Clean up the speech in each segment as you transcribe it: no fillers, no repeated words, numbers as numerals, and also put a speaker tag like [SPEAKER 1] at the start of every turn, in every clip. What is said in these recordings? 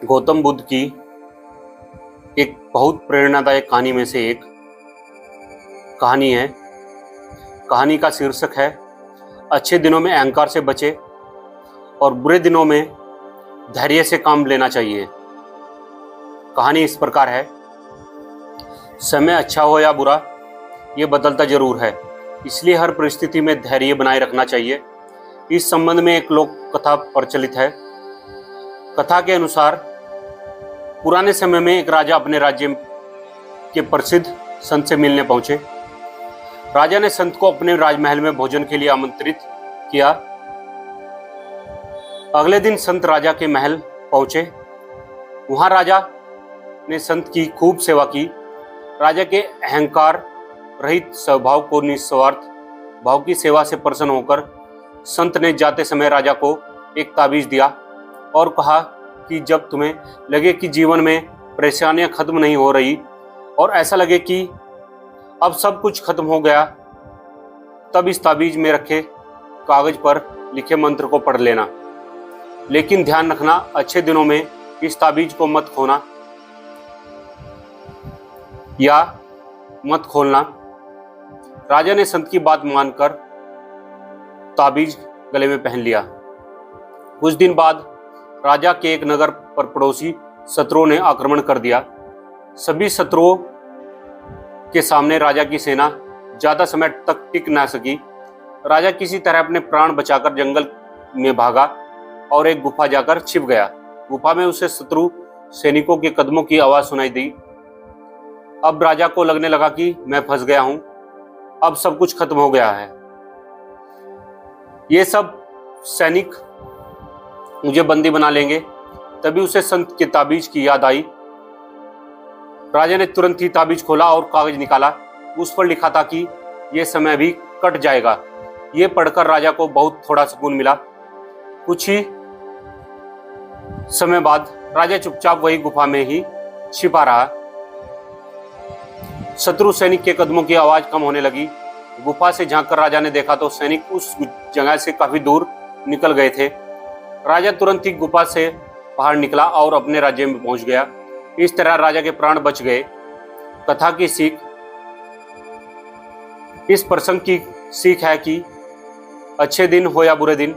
[SPEAKER 1] गौतम बुद्ध की एक बहुत प्रेरणादायक कहानी में से एक कहानी है। कहानी का शीर्षक है अच्छे दिनों में अहंकार से बचे और बुरे दिनों में धैर्य से काम लेना चाहिए। कहानी इस प्रकार है। समय अच्छा हो या बुरा, ये बदलता जरूर है, इसलिए हर परिस्थिति में धैर्य बनाए रखना चाहिए। इस संबंध में एक लोक कथा प्रचलित है। कथा के अनुसार पुराने समय में एक राजा अपने राज्य के प्रसिद्ध संत से मिलने पहुंचे। राजा ने संत को अपने राजमहल में भोजन के लिए आमंत्रित किया। अगले दिन संत राजा के महल पहुंचे। वहां राजा ने संत की खूब सेवा की। राजा के अहंकार रहित स्वभाव को निस्वार्थ भाव की सेवा से प्रसन्न होकर संत ने जाते समय राजा को एक ताबीज दिया और कहा कि जब तुम्हें लगे कि जीवन में परेशानियां खत्म नहीं हो रही और ऐसा लगे कि अब सब कुछ खत्म हो गया, तब इस ताबीज में रखे कागज पर लिखे मंत्र को पढ़ लेना। लेकिन ध्यान रखना, अच्छे दिनों में इस ताबीज को मत खोना या मत खोलना। राजा ने संत की बात मानकर ताबीज गले में पहन लिया। कुछ दिन बाद राजा के एक नगर पर पड़ोसी शत्रुओं ने आक्रमण कर दिया। सभी शत्रुओं के सामने राजा की सेना ज्यादा समय तक टिक ना सकी। राजा किसी तरह अपने प्राण बचाकर जंगल में भागा और एक गुफा जाकर छिप गया। गुफा में उसे शत्रु सैनिकों के कदमों की आवाज सुनाई दी। अब राजा को लगने लगा कि मैं फंस गया हूं, अब सब कुछ खत्म हो गया है। ये सब सैनिक मुझे बंदी बना लेंगे। तभी उसे संत के ताबीज की याद आई। राजा ने तुरंत ही ताबीज खोला और कागज निकाला। उस पर लिखा था कि यह समय भी कट जाएगा। ये पढ़कर राजा को बहुत थोड़ा सुकून मिला। कुछ ही समय बाद राजा चुपचाप वही गुफा में ही छिपा रहा। शत्रु सैनिक के कदमों की आवाज कम होने लगी। गुफा से झांककर राजा ने देखा तो सैनिक उस जगह से काफी दूर निकल गए थे। राजा तुरंत ही गुफा से बाहर निकला और अपने राज्य में पहुंच गया। इस तरह राजा के प्राण बच गए। कथा की सीख, इस प्रसंग की सीख है कि अच्छे दिन हो या बुरे दिन,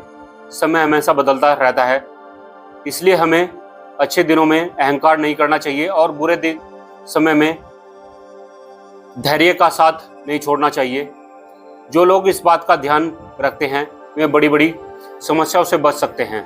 [SPEAKER 1] समय हमेशा बदलता रहता है। इसलिए हमें अच्छे दिनों में अहंकार नहीं करना चाहिए और बुरे दिन समय में धैर्य का साथ नहीं छोड़ना चाहिए। जो लोग इस बात का ध्यान रखते हैं वे बड़ी बड़ी समस्याओं से बच सकते हैं।